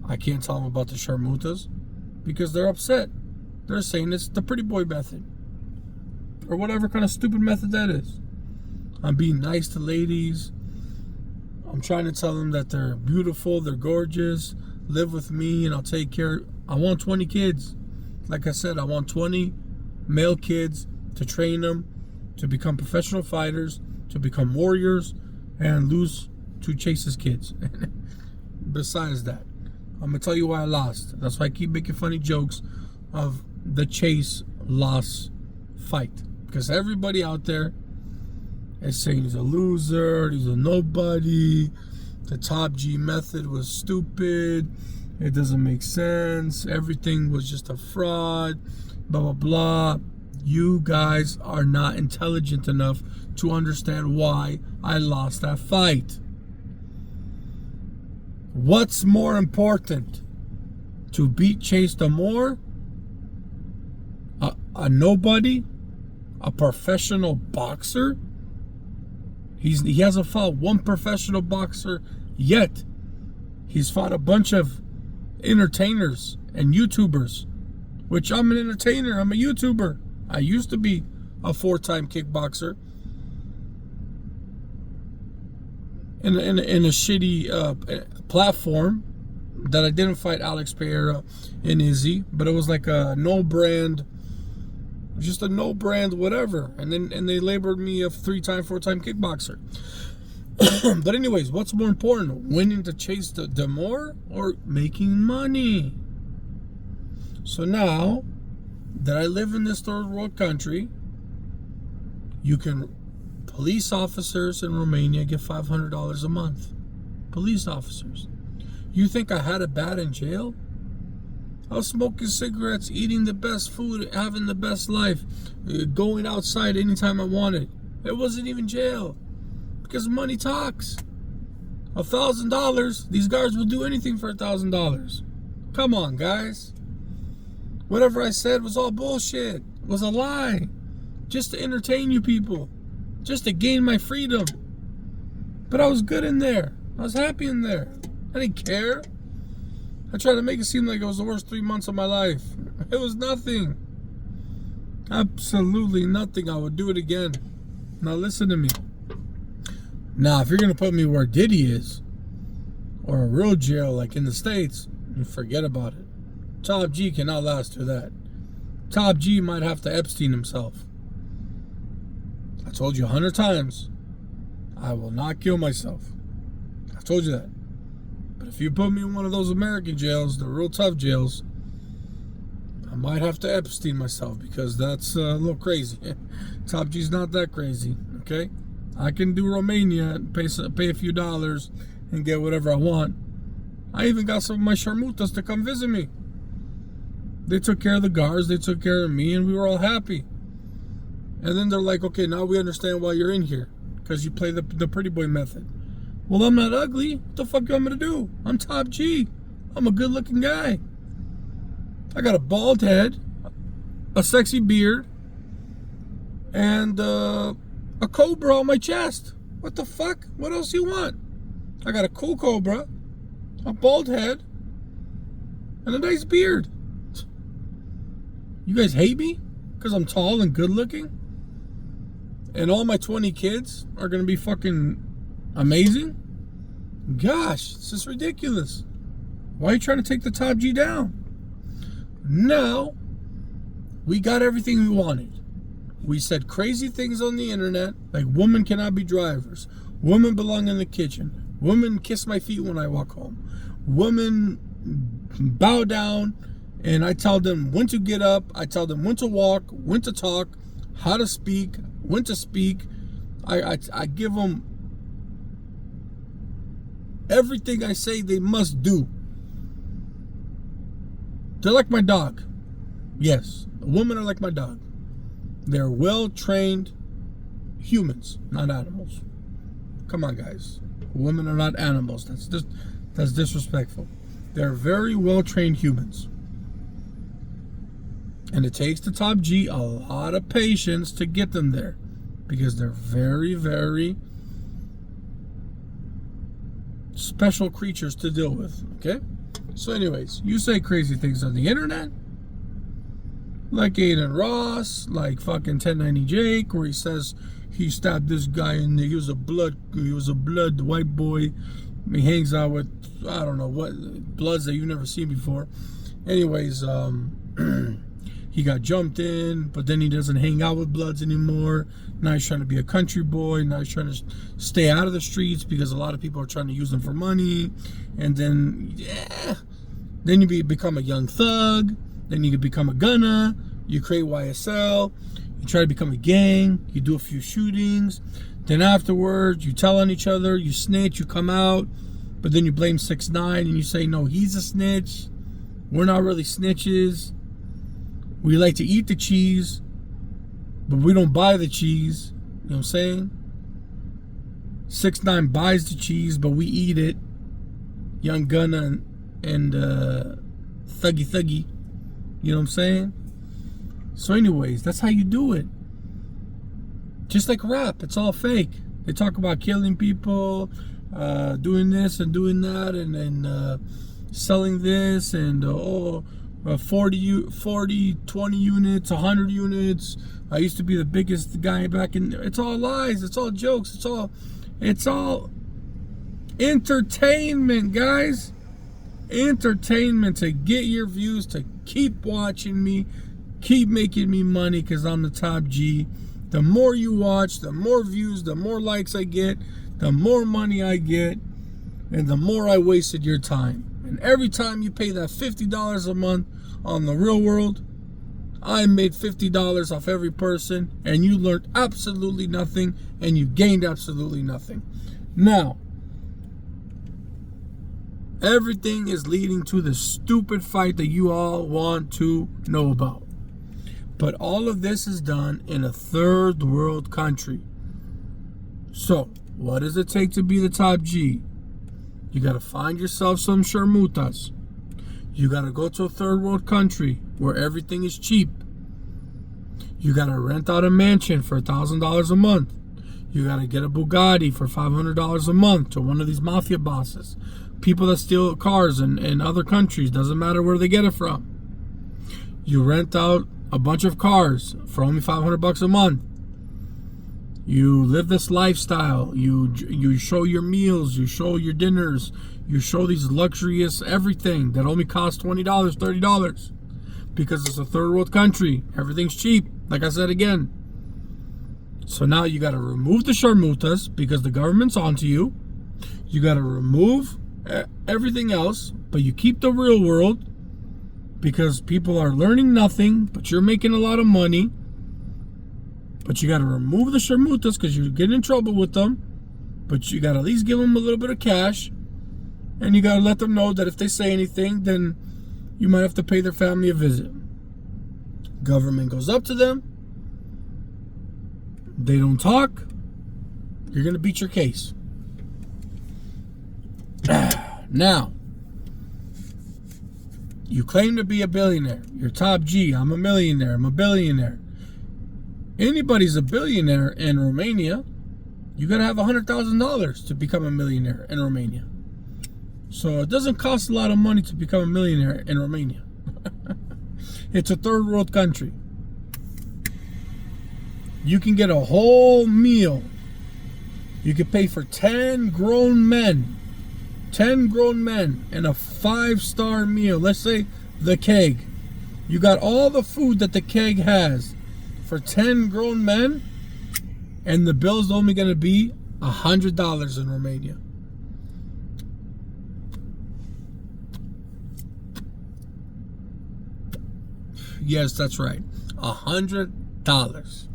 I can't tell them about the Sharmutas because they're upset. They're saying it's the pretty boy method. Or whatever kind of stupid method that is. I'm being nice to ladies. I'm trying to tell them that they're beautiful, they're gorgeous. Live with me and I'll take care. I want 20 kids. Like I said, I want 20 male kids to train them to become professional fighters, to become warriors, and lose to Chase's kids. Besides that, I'm going to tell you why I lost. That's why I keep making funny jokes of the Chase loss fight. Because everybody out there is saying he's a loser, he's a nobody, the Top G method was stupid, it doesn't make sense, everything was just a fraud, blah, blah, blah. You guys are not intelligent enough to understand why I lost that fight. What's more important? To beat Chase Damore? A nobody? A professional boxer? He hasn't fought one professional boxer yet. He's fought a bunch of entertainers and YouTubers, which I'm an entertainer, I'm a YouTuber. I used to be a 4-time kickboxer in a shitty platform that I didn't fight Alex Pereira and Izzy, but it was like a no brand, just a no brand whatever, and they labeled me a 3-time 4-time kickboxer. But anyways, what's more important, winning to Chase Damore or making money? So now that I live in this third world country, police officers in Romania get $500 a month. Police officers. You think I had it bad in jail? I was smoking cigarettes, eating the best food, having the best life, going outside anytime I wanted. It wasn't even jail. Because money talks. $1,000, these guards will do anything for $1,000. Come on, guys. Whatever I said was all bullshit. Was a lie. Just to entertain you people. Just to gain my freedom. But I was good in there. I was happy in there. I didn't care. I tried to make it seem like it was the worst 3 months of my life. It was nothing. Absolutely nothing. I would do it again. Now listen to me. Now, if you're going to put me where Diddy is, or a real jail like in the States, you forget about it. Top G cannot last through that. Top G might have to Epstein himself. I told you 100 times, I will not kill myself. I've told you that. But if you put me in one of those American jails, the real tough jails, I might have to Epstein myself because that's a little crazy. Top G's not that crazy, okay? I can do Romania and pay a few dollars and get whatever I want. I even got some of my Sharmutas to come visit me. They took care of the guards, they took care of me, and we were all happy. And then they're like, okay, now we understand why you're in here. Because you play the pretty boy method. Well, I'm not ugly. What the fuck am I going to do? I'm Top G. I'm a good looking guy. I got a bald head, a sexy beard, and a cobra on my chest. What the fuck? What else do you want? I got a cool cobra, a bald head, and a nice beard. You guys hate me because I'm tall and good looking? And all my 20 kids are going to be fucking amazing? Gosh, this is ridiculous. Why are you trying to take the top G down? Now, we got everything we wanted. We said crazy things on the internet, like women cannot be drivers. Women belong in the kitchen. Women kiss my feet when I walk home. Women bow down, and I tell them when to get up. I tell them when to walk, when to talk, how to speak, when to speak. I give them everything I say they must do. They're like my dog. Yes, women are like my dog. They're well-trained humans, not animals. Come on, guys. Women are not animals. That's disrespectful. They're very well-trained humans. And it takes the top G a lot of patience to get them there, because they're very, very special creatures to deal with, okay? So anyways, you say crazy things on the internet, like Aiden Ross, like fucking 1090 Jake, where he says he stabbed this guy and he was a blood white boy. He hangs out with, I don't know what, bloods that you've never seen before. Anyways, he got jumped in, but then he doesn't hang out with bloods anymore. Now he's trying to be a country boy. Now he's trying to stay out of the streets because a lot of people are trying to use him for money. And then, then you become a young thug. Then you can become a gunner. You create YSL. You try to become a gang. You do a few shootings. Then afterwards, you tell on each other. You snitch. You come out. But then you blame 6ix9ine and you say, no, he's a snitch. We're not really snitches. We like to eat the cheese, but we don't buy the cheese. You know what I'm saying? 6ix9ine buys the cheese, but we eat it. Young Gunna and Thuggy. You know what I'm saying? So anyways, that's how you do it. Just like rap, it's all fake. They talk about killing people, doing this and doing that, and selling this, and 40, 20 units, 100 units. I used to be the biggest guy back in. It's all lies. It's all jokes. It's all entertainment, guys. Entertainment to get your views, to keep watching me, keep making me money because I'm the top G. The more you watch, the more views, the more likes I get, the more money I get, and the more I wasted your time. And every time you pay that $50 a month on The Real World, I made $50 off every person, and you learned absolutely nothing, and you gained absolutely nothing. Now, everything is leading to the stupid fight that you all want to know about. But all of this is done in a third world country. So, what does it take to be the top G? You got to find yourself some sharmutas. You got to go to a third world country where everything is cheap. You got to rent out a mansion for $1,000 a month. You got to get a Bugatti for $500 a month to one of these mafia bosses. People that steal cars in other countries, doesn't matter where they get it from. You rent out a bunch of cars for only $500 a month. You live this lifestyle. You show your meals. You show your dinners. You show these luxurious everything that only costs $20, $30. Because it's a third world country. Everything's cheap. Like I said again. So now you got to remove the sharmutas because the government's onto you. You got to remove everything else, but you keep the real world because people are learning nothing, but you're making a lot of money. But you got to remove the sharmutas because you get in trouble with them. But you got to at least give them a little bit of cash. And you got to let them know that if they say anything, then you might have to pay their family a visit. Government goes up to them. They don't talk. You're going to beat your case. Now, you claim to be a billionaire. You're top G. I'm a millionaire. I'm a billionaire. Anybody's a billionaire in Romania. You got to have $100,000 to become a millionaire in Romania. So it doesn't cost a lot of money to become a millionaire in Romania. It's a third world country. You can get a whole meal. You can pay for 10 grown men. 10 grown men and a 5-star meal. Let's say the keg. You got all the food that the keg has for 10 grown men, and the bill's only going to be $100 in Romania. Yes, that's right. $100.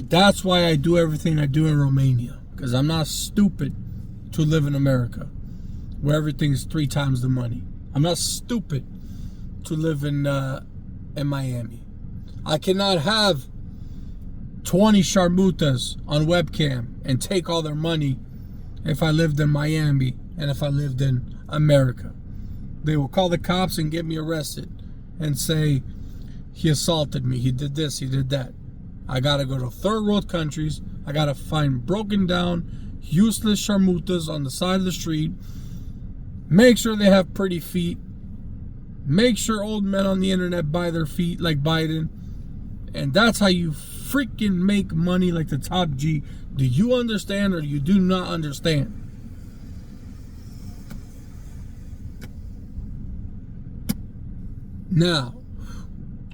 That's why I do everything I do in Romania. Because I'm not stupid to live in America, where everything's 3 times the money. I'm not stupid to live in Miami. I cannot have 20 sharmutas on webcam and take all their money if I lived in Miami and if I lived in America. They will call the cops and get me arrested and say, he assaulted me, he did this, he did that. I gotta go to third world countries. I gotta find broken down, useless sharmutas on the side of the street. Make sure they have pretty feet. Make sure old men on the internet buy their feet like Biden. And that's how you freaking make money like the top G. Do you understand or you do not understand? Now,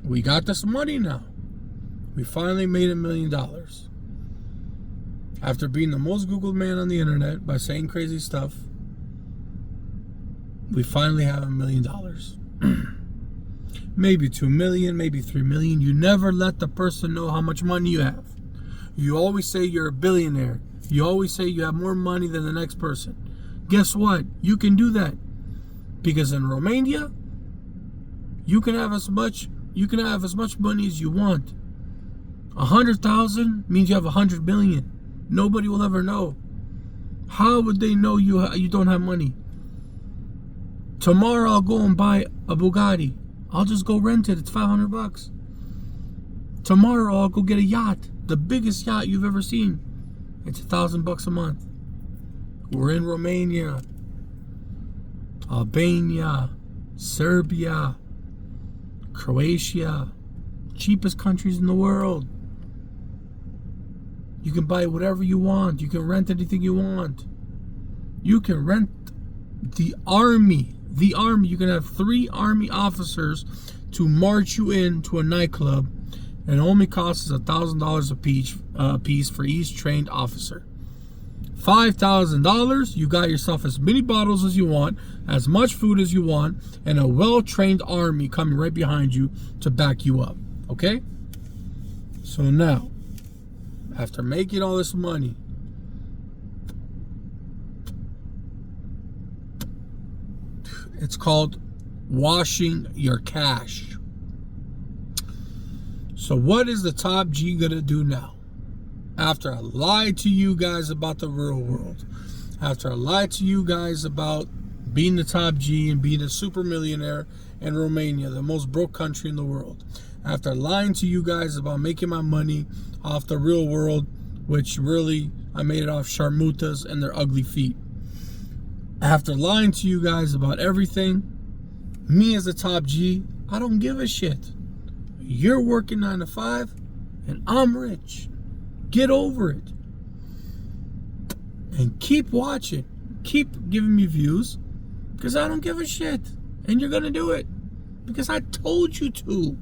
we got this money now. We finally made $1 million. After being the most Googled man on the internet by saying crazy stuff, we finally have $1 million. Maybe 2 million, maybe 3 million. You never let the person know how much money you have. You always say you're a billionaire. You always say you have more money than the next person. Guess what? You can do that. Because in Romania, you can have as much money as you want. 100,000 means you have 100 million. Nobody will ever know. How would they know you don't have money? Tomorrow I'll go and buy a Bugatti. I'll just go rent it. It's $500. Tomorrow I'll go get a yacht, the biggest yacht you've ever seen. It's $1,000 a month. We're in Romania, Albania, Serbia, Croatia, cheapest countries in the world. You can buy whatever you want. You can rent anything you want. You can rent the army. The army. You can have 3 army officers to march you into a nightclub, and it only costs $1,000 a piece for each trained officer. $5,000, you got yourself as many bottles as you want, as much food as you want, and a well-trained army coming right behind you to back you up. Okay? So now, after making all this money, it's called washing your cash. So what is the top G gonna do now? After I lied to you guys about the real world, after I lied to you guys about being the top G and being a super millionaire in Romania, the most broke country in the world, after lying to you guys about making my money off the real world, which really I made it off sharmutas and their ugly feet. After lying to you guys about everything, me as the top G, I don't give a shit. You're working 9 to 5 and I'm rich. Get over it. And keep watching. Keep giving me views because I don't give a shit. And you're going to do it because I told you to.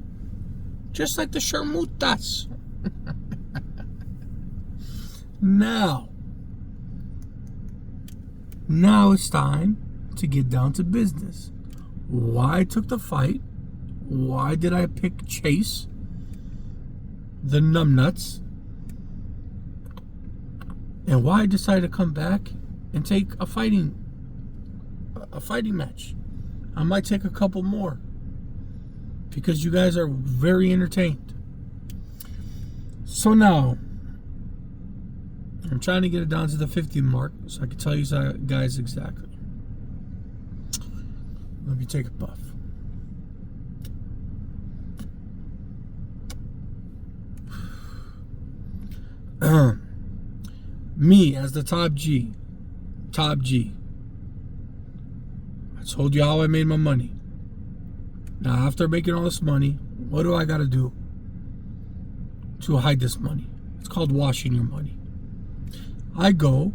Just like the sharmutas. Now it's time to get down to business. Why I took the fight? Why did I pick Chase, the numbnuts? And why I decided to come back and take a fighting match. I might take a couple more because you guys are very entertained. So now I'm trying to get it down to the 50 mark so I can tell you guys exactly. Let me take a puff. Me as the top G, Top G. I told you how I made my money. Now, after making all this money, what do I got to do to hide this money? It's called washing your money. I go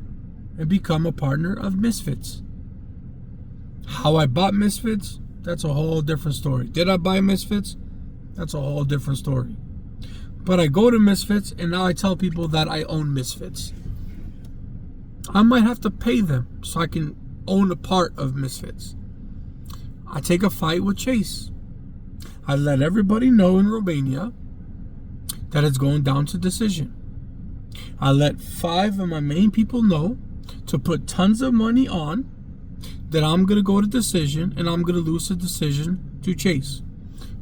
and become a partner of MisFits. How I bought MisFits, that's a whole different story. Did I buy MisFits? That's a whole different story. But I go to MisFits, and now I tell people that I own MisFits. I might have to pay them so I can own a part of MisFits. I take a fight with Chase. I let everybody know in Romania that it's going down to decision. I let 5 of my main people know to put tons of money on that I'm going to go to decision, and I'm going to lose the decision to Chase.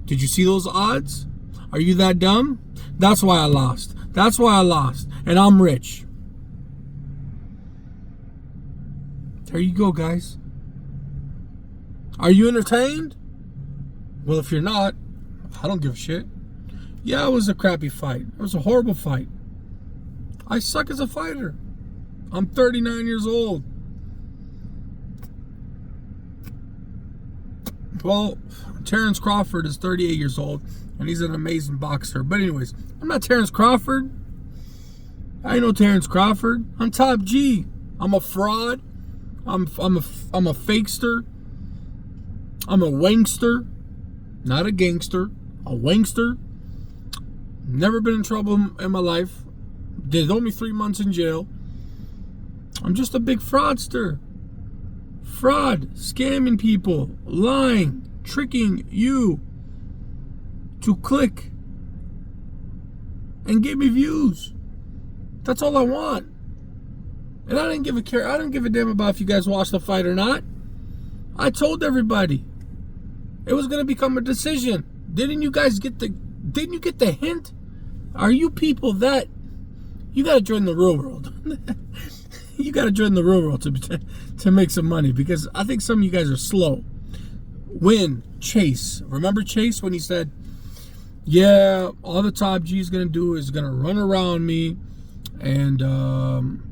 Did you see those odds? Are you that dumb? That's why I lost. That's why I lost. And I'm rich. There you go, guys. Are you entertained? Well, if you're not, I don't give a shit. Yeah, it was a crappy fight. It was a horrible fight. I suck as a fighter. I'm 39 years old. Well, Terrence Crawford is 38 years old, and he's an amazing boxer. But anyways, I'm not Terrence Crawford. I ain't no Terrence Crawford. I'm Top G. I'm a fraud. I'm a fakester. I'm a wankster. Not a gangster. A wankster. Never been in trouble in my life. They throw me 3 months in jail. I'm just a big fraudster. Fraud, scamming people, lying, tricking you to click and give me views. That's all I want. And I didn't give a care. I didn't give a damn about if you guys watched the fight or not. I told everybody it was going to become a decision. Didn't you get the hint? Are you people that you got to join the real world? You got to join the real world to make some money, because I think some of you guys are slow. When Chase, remember Chase when he said, yeah, all the Top G is going to do is going to run around me, and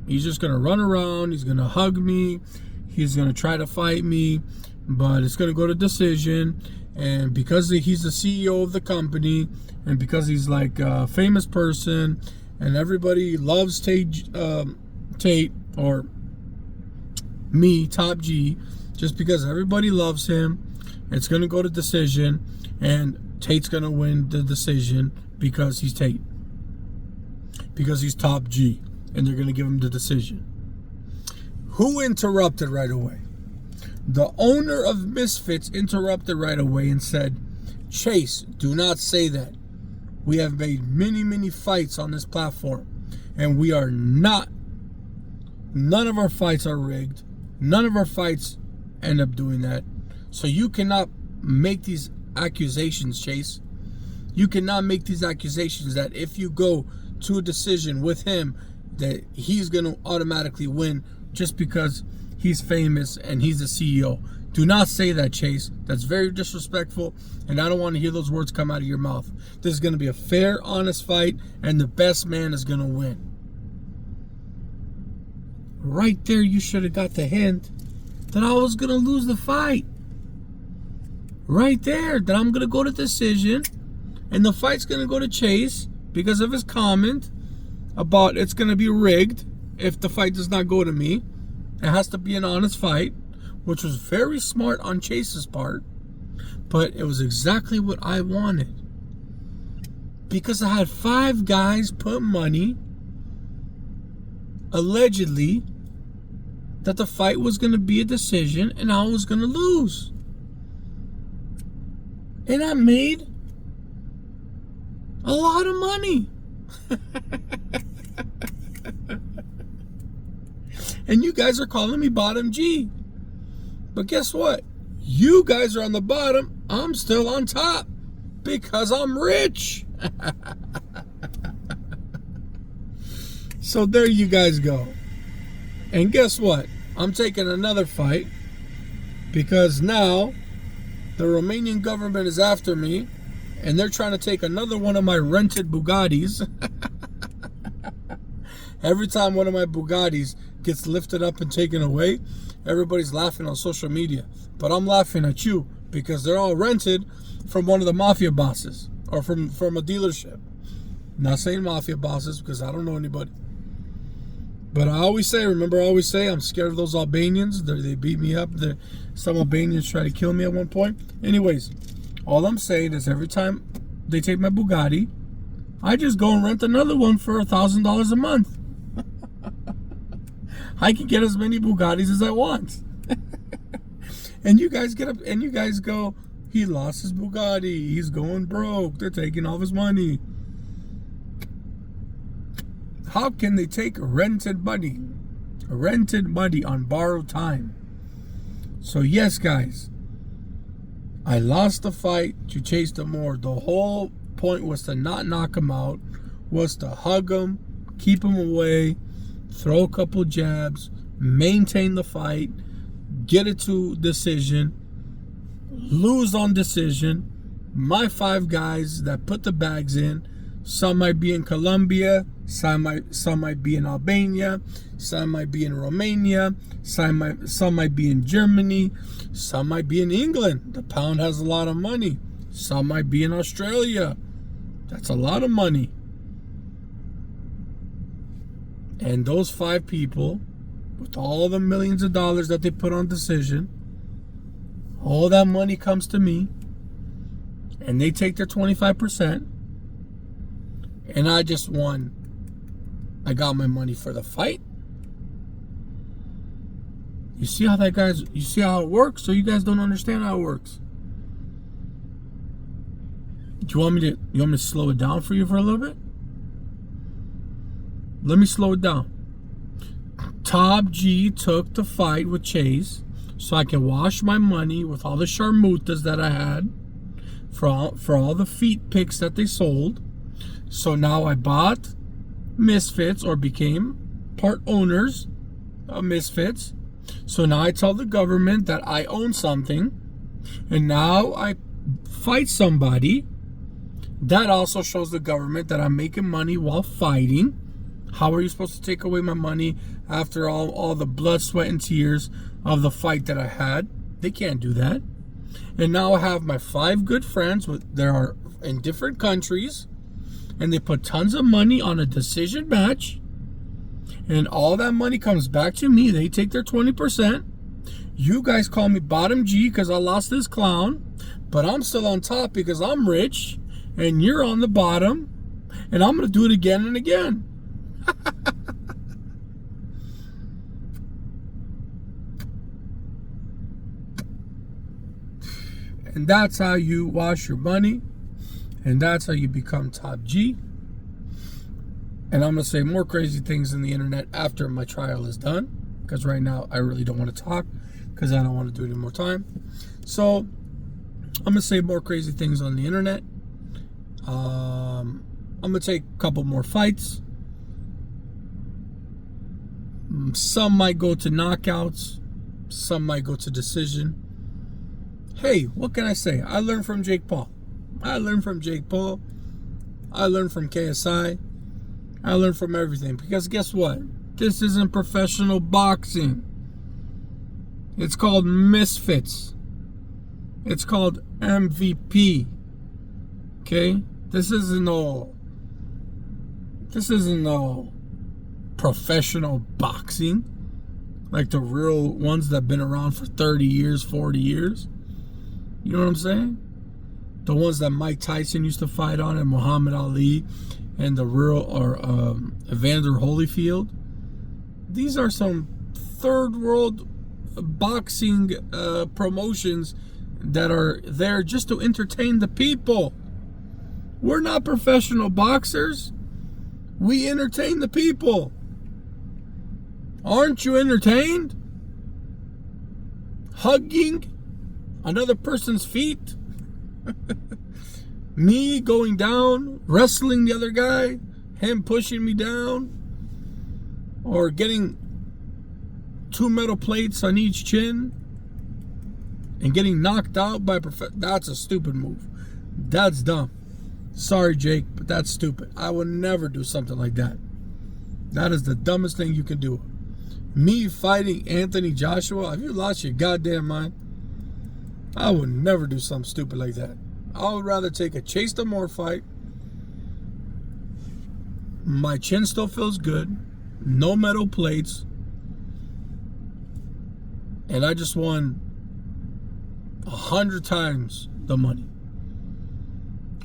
he's just going to run around, he's going to hug me, he's going to try to fight me, but it's going to go to decision. And because he's the CEO of the company, and because he's like a famous person, and everybody loves Tate, or me, Top G, just because everybody loves him, it's going to go to decision, and Tate's going to win the decision because he's Tate. Because he's Top G, and they're going to give him the decision. Who interrupted right away? The owner of MisFits interrupted right away and said, Chase, do not say that. We have made many, many fights on this platform, and we are not. None of our fights are rigged. None of our fights end up doing that. So you cannot make these accusations, Chase. You cannot make these accusations that if you go to a decision with him, that he's going to automatically win just because he's famous and he's the CEO. Do not say that, Chase. That's very disrespectful, and I don't want to hear those words come out of your mouth. This is going to be a fair, honest fight, and the best man is going to win. Right there, you should have got the hint that I was going to lose the fight. Right there, that I'm going to go to decision, and the fight's going to go to Chase because of his comment about it's going to be rigged if the fight does not go to me. It has to be an honest fight, which was very smart on Chase's part, but it was exactly what I wanted. Because I had 5 guys put money, allegedly, that the fight was going to be a decision and I was going to lose. And I made a lot of money. And you guys are calling me bottom G. But guess what? You guys are on the bottom. I'm still on top because I'm rich. So there you guys go. And guess what? I'm taking another fight because now the Romanian government is after me and they're trying to take another one of my rented Bugattis Every time one of my Bugattis gets lifted up and taken away, everybody's laughing on social media. But I'm laughing at you because they're all rented from one of the mafia bosses or from a dealership. Not saying mafia bosses because I don't know anybody. But I always say, I'm scared of those Albanians. They beat me up. Some Albanians tried to kill me at one point. Anyways, all I'm saying is every time they take my Bugatti, I just go and rent another one for $1,000 a month. I can get as many Bugattis as I want. And you guys get up and you guys go, he lost his Bugatti. He's going broke. They're taking all his money. How can they take rented money on borrowed time? So yes, guys, I lost the fight to chase them more. The whole point was to not knock him out, was to hug him, keep him away, throw a couple jabs, maintain the fight, get it to decision, lose on decision. My 5 guys that put the bags in, some might be in Colombia, some might be in Albania, some might be in Romania, some might be in Germany, some might be in England. The pound has a lot of money. Some might be in Australia. That's a lot of money. And those 5 people, with all the millions of dollars that they put on decision, all that money comes to me, and they take their 25%, and I just won. I got my money for the fight. You see how you see how it works? So you guys don't understand how it works. Do you want me to slow it down for you for a little bit? Let me slow it down. Top G took the fight with Chase so I can wash my money with all the sharmutas that I had for all the feet pics that they sold. So now I bought MisFits, or became part owners of MisFits. So now I tell the government that I own something, and now I fight somebody. That also shows the government that I'm making money while fighting. How are you supposed to take away my money after all the blood, sweat, and tears of the fight that I had? They can't do that. And now I have my 5 good friends. They are in different countries, and they put tons of money on a decision match, and all that money comes back to me. They take their 20%. You guys call me bottom G because I lost this clown, but I'm still on top because I'm rich, and you're on the bottom, and I'm going to do it again and again. And that's how you wash your money. And that's how you become top G. And I'm going to say more crazy things on the internet after my trial is done. Because right now, I really don't want to talk. Because I don't want to do it any more time. So, I'm going to say more crazy things on the internet. I'm going to take a couple more fights. Some might go to knockouts. Some might go to decision. Hey, what can I say? I learned from Jake Paul. I learned from Jake Paul. I learned from KSI. I learned from everything. Because guess what? This isn't professional boxing. It's called MisFits. It's called MVP. Okay? This isn't no professional boxing. Like the real ones that have been around for 30 years, 40 years. You know what I'm saying? The ones that Mike Tyson used to fight on, and Muhammad Ali, and the real Evander Holyfield. These are some third world boxing promotions that are there just to entertain the people. We're not professional boxers. We entertain the people. Aren't you entertained? Hugging another person's feet? Me going down, wrestling the other guy, him pushing me down, or getting 2 metal plates on each chin and getting knocked out by that's a stupid move. That's dumb. Sorry, Jake, but that's stupid. I would never do something like that. That is the dumbest thing you can do. Me fighting Anthony Joshua? Have you lost your goddamn mind? I would never do something stupid like that. I would rather take a Chase Damore fight. My chin still feels good. No metal plates. And I just won 100 times the money.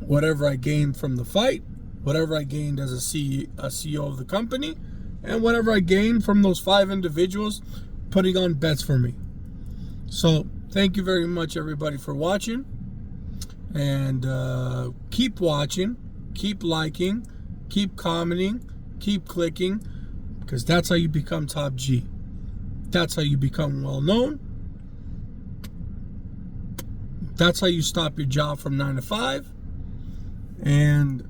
Whatever I gained from the fight, whatever I gained as a CEO of the company, and whatever I gained from those 5 individuals putting on bets for me. So, thank you very much, everybody, for watching. And keep watching, keep liking, keep commenting, keep clicking, because that's how you become top G. That's how you become well known. That's how you stop your job from 9 to 5. And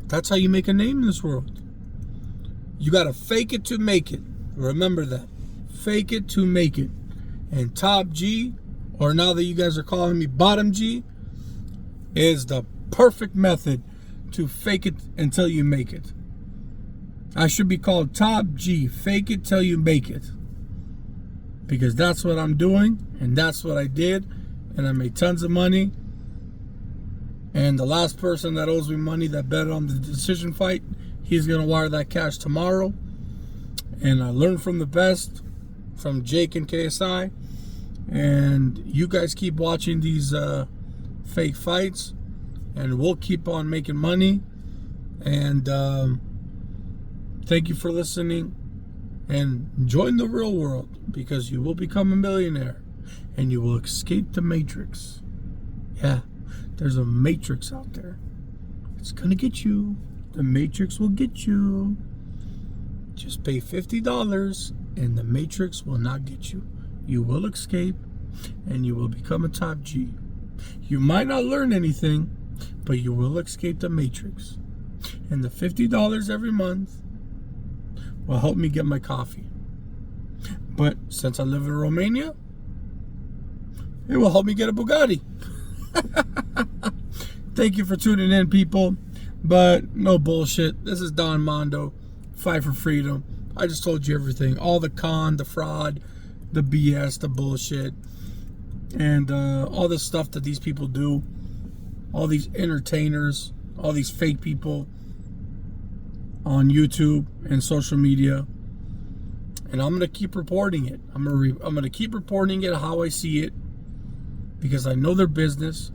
that's how you make a name in this world. You got to fake it to make it. Remember that. Fake it to make it. And top G, or now that you guys are calling me bottom G, is the perfect method to fake it until you make it. I should be called top G. Fake it till you make it. Because that's what I'm doing, and that's what I did, and I made tons of money. And the last person that owes me money that bet on the decision fight, he's going to wire that cash tomorrow. And I learned from the best, from Jake and KSI. And you guys keep watching these fake fights, and we'll keep on making money. And thank you for listening. And join the real world, because you will become a millionaire and you will escape the matrix. Yeah, there's a matrix out there. It's gonna get you. The matrix will get you. Just pay $50 and the matrix will not get you. You will escape and you will become a top G. You might not learn anything, but you will escape the matrix. And the $50 every month will help me get my coffee. But since I live in Romania, it will help me get a Bugatti. Thank you for tuning in, people. But no bullshit. This is Don Mondo, Fight for Freedom. I just told you everything. All the con, the fraud, the BS, the bullshit, and all the stuff that these people do. All these entertainers, all these fake people on YouTube and social media. And I'm going to keep reporting it. I'm going to keep reporting it how I see it, because I know their business.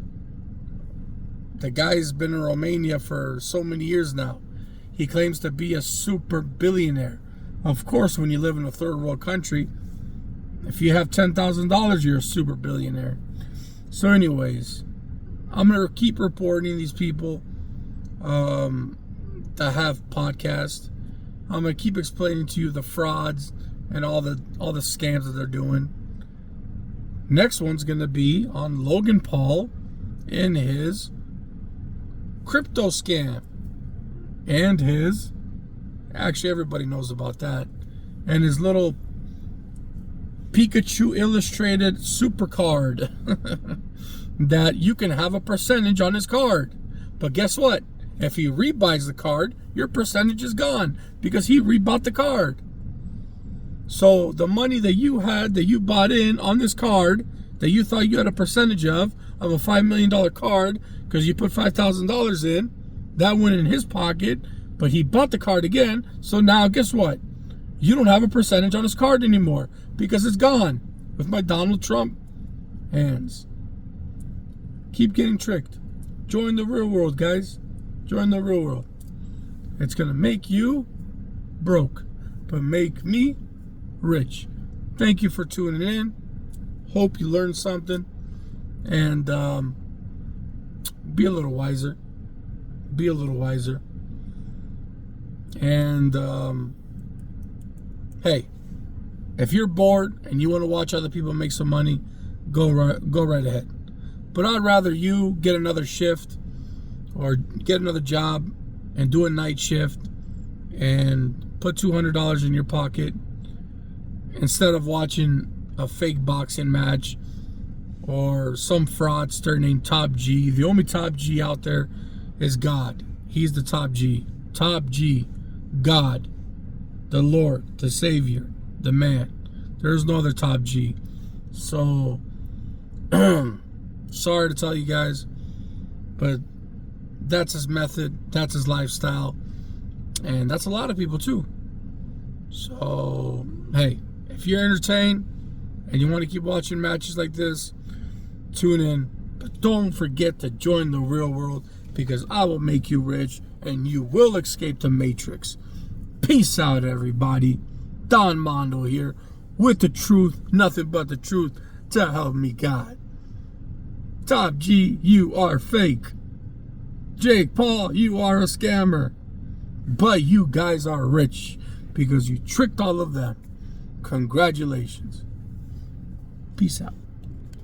The guy's been in Romania for so many years now. He claims to be a super billionaire. Of course, when you live in a third world country, if you have $10,000, you're a super billionaire. So anyways, I'm going to keep reporting these people that have podcasts. I'm going to keep explaining to you the frauds and all the scams that they're doing. Next one's going to be on Logan Paul in his crypto scam. And his, actually everybody knows about that, and his little Pikachu illustrated super card that you can have a percentage on his card. But guess what? If he rebuys the card, your percentage is gone because he rebought the card. So the money that you had, that you bought in on this card, that you thought you had a percentage of a $5 million card because you put $5,000 in, that went in his pocket, but he bought the card again. So now guess what? You don't have a percentage on his card anymore because it's gone with my Donald Trump hands. Keep getting tricked. Join the real world, guys. Join the real world. It's going to make you broke, but make me rich. Thank you for tuning in. Hope you learned something. And be a little wiser. Be a little wiser. And hey, if you're bored and you want to watch other people make some money, go right ahead. But I'd rather you get another shift or get another job and do a night shift and put $200 in your pocket instead of watching a fake boxing match or some fraudster named Top G. The only Top G out there is God. He's the Top G. Top G. God. the Lord, the Savior, the man. There's no other top G. So, sorry to tell you guys, but that's his method, that's his lifestyle, and that's a lot of people too. So, hey, if you're entertained and you want to keep watching matches like this, tune in. But don't forget to join the real world, because I will make you rich and you will escape the Matrix. Peace out, everybody. Don Mondo here with the truth, nothing but the truth, to help me God. Top G, you are fake. Jake Paul, you are a scammer. But you guys are rich because you tricked all of them. Congratulations. Peace out.